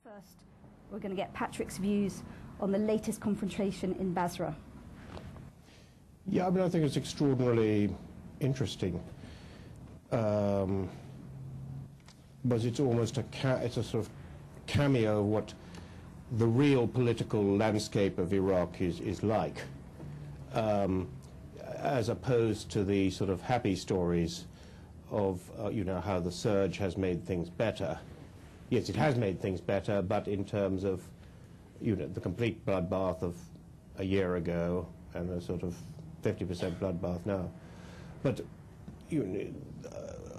First, we're going to get Patrick's views on the latest confrontation in Basra. Yeah, I mean, I think it's extraordinarily interesting. But it's almost it's a sort of cameo of what the real political landscape of Iraq is like, as opposed to the sort of happy stories of, you know, how the surge has made things better. Yes, it has made things better, but in terms of, you know, the complete bloodbath of a year ago and a sort of 50% bloodbath now. But you know,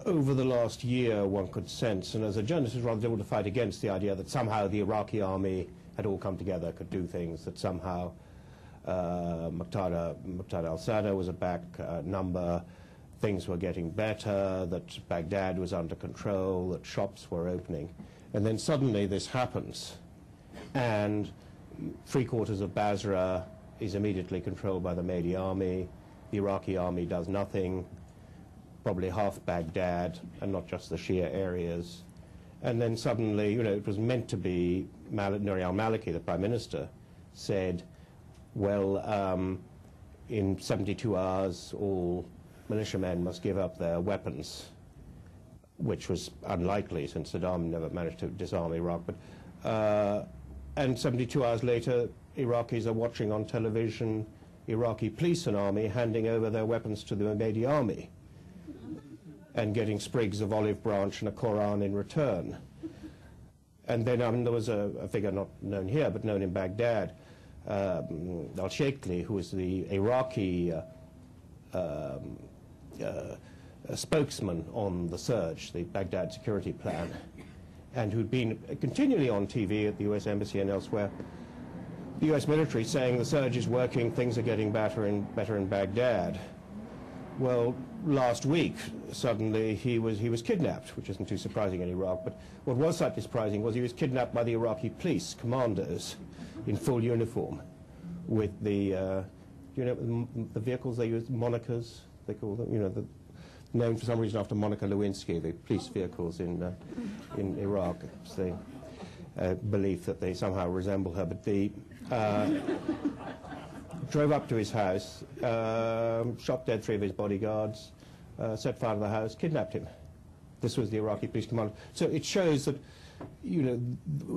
over the last year, one could sense, and as a journalist, was rather able to fight against the idea that somehow the Iraqi army had all come together, could do things, that somehow Muqtada Al-Sadr was a back number, things were getting better, that Baghdad was under control, that shops were opening. And then suddenly this happens, and 3/4 of Basra is immediately controlled by the Mahdi army. The Iraqi army does nothing, probably half Baghdad, and not just the Shia areas. And then suddenly, you know, it was meant to be Nouri al-Maliki, the prime minister, said, well, in 72 hours, all militiamen must give up their weapons, which was unlikely since Saddam never managed to disarm Iraq. But, and 72 hours later, Iraqis are watching on television Iraqi police and army handing over their weapons to the Mahdi army and getting sprigs of olive branch and a Quran in return. And then there was a figure not known here, but known in Baghdad, Al-Sheikhli, who was the Iraqi spokesman on the surge, the Baghdad security plan, and who'd been continually on TV at the US Embassy and elsewhere, the US military saying the surge is working, things are getting better in Baghdad. Well, last week, suddenly he was kidnapped, which isn't too surprising in Iraq, but what was slightly surprising was he was kidnapped by the Iraqi police commandos in full uniform with the, you know, the vehicles they use, monikers, they call them, you know, named for some reason after Monica Lewinsky, the police vehicles in Iraq. It's the belief that they somehow resemble her, but the drove up to his house, shot dead 3 of his bodyguards, set fire to the house, kidnapped him. This was the Iraqi police commander. So it shows that, you know,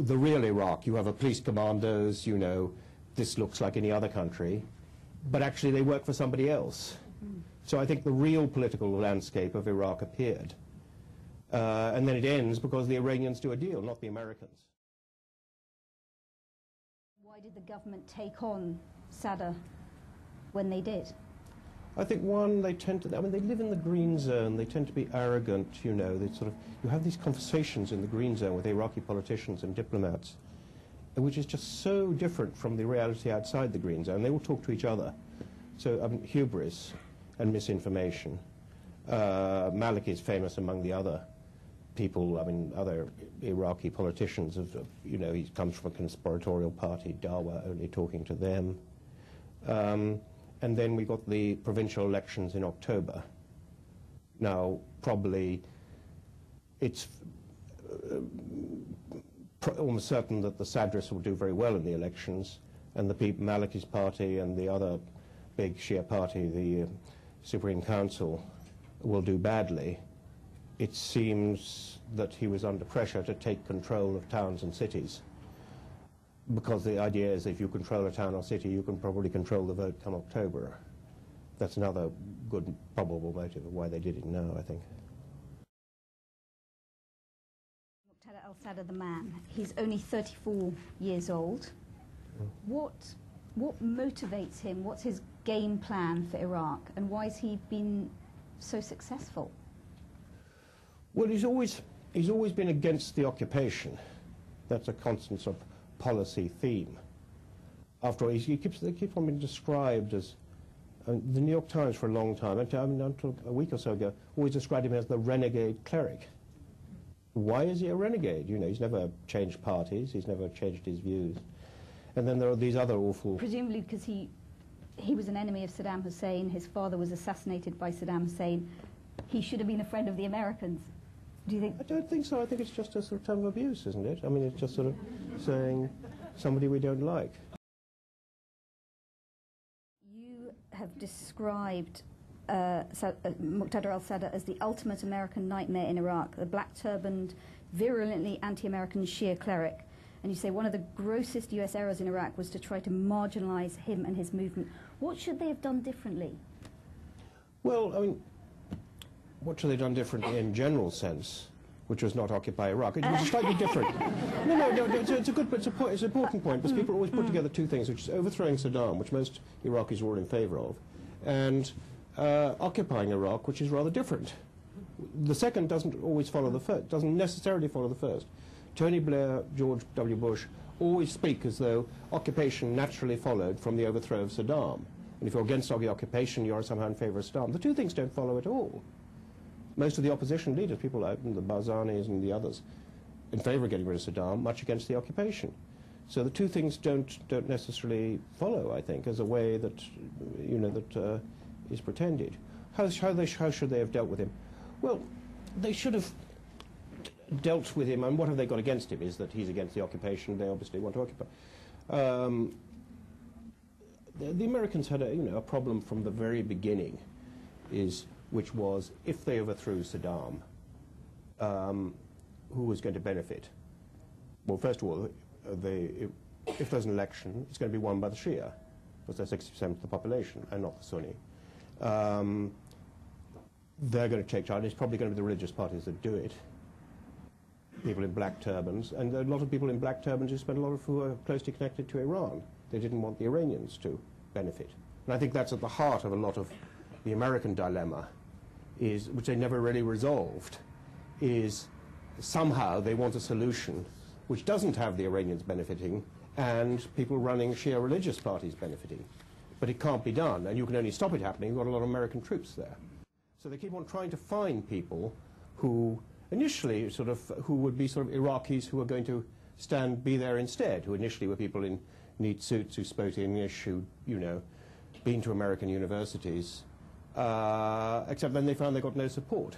the real Iraq, you have a police commandos, you know, this looks like any other country, but actually they work for somebody else. So I think the real political landscape of Iraq appeared. And then it ends because the Iranians do a deal, not the Americans. Why did the government take on Sadr when they did? I think, one, they tend to, I mean, they live in the green zone, they tend to be arrogant, you know, they sort of, you have these conversations in the green zone with Iraqi politicians and diplomats, which is just so different from the reality outside the green zone. They all talk to each other. So, I mean, hubris and misinformation. Maliki is famous among the other people, I mean, other Iraqi politicians, you know, he comes from a conspiratorial party, Dawa, only talking to them. And then we got the provincial elections in October. Now, probably it's almost certain that the Sadrists will do very well in the elections, and the Maliki's party and the other big Shia party, the Supreme Council, will do badly. It seems that he was under pressure to take control of towns and cities, because the idea is if you control a town or city, you can probably control the vote come October. That's another good probable motive of why they did it now, I think. Muqtada Al-Sadr, the man, he's only 34 years old. What motivates him? What's his game plan for Iraq, and why has he been so successful? Well, he's always been against the occupation. That's a constant sort of policy theme. After all, they keep on being described as, the New York Times for a long time, until a week or so ago, always described him as the renegade cleric. Why is he a renegade? You know, he's never changed parties, he's never changed his views. And then there are these other awful... Presumably because he was an enemy of Saddam Hussein, his father was assassinated by Saddam Hussein, he should have been a friend of the Americans. Do you think? I don't think so. I think it's just a sort of term of abuse, isn't it? I mean, it's just sort of saying somebody we don't like. You have described Muqtada Al-Sadr as the ultimate American nightmare in Iraq, the black-turbaned, virulently anti-American Shia cleric. And you say one of the grossest US errors in Iraq was to try to marginalize him and his movement. What should they have done differently? Well, I mean, what should they have done differently in general sense, which was not occupy Iraq? It was slightly different. No, it's an important point, because people always put together two things, which is overthrowing Saddam, which most Iraqis were in favor of, and occupying Iraq, which is rather different. The second doesn't always follow the first, doesn't necessarily follow the first. Tony Blair, George W. Bush always speak as though occupation naturally followed from the overthrow of Saddam. And if you're against the occupation, you're somehow in favor of Saddam. The two things don't follow at all. Most of the opposition leaders, people like the Barzanis and the others, in favor of getting rid of Saddam, much against the occupation. So the two things don't necessarily follow, I think, as a way that, is pretended. How should they have dealt with him? Well, they should have dealt with him, and what have they got against him is that he's against the occupation. They obviously want to occupy. The Americans had a problem from the very beginning, which was, if they overthrew Saddam, who was going to benefit? Well, first of all, if there's an election, it's going to be won by the Shia, because they're 60% of the population, and not the Sunni. They're going to take charge. It's probably going to be the religious parties that do it. People in black turbans, and there are a lot of people in black turbans who are closely connected to Iran. They didn't want the Iranians to benefit. And I think that's at the heart of a lot of the American dilemma, which they never really resolved, is somehow they want a solution which doesn't have the Iranians benefiting and people running Shia religious parties benefiting. But it can't be done, and you can only stop it happening. You've got a lot of American troops there. So they keep on trying to find people who initially who would be sort of Iraqis who are going to be there instead, who initially were people in neat suits who spoke English, who, been to American universities, except then they found they got no support.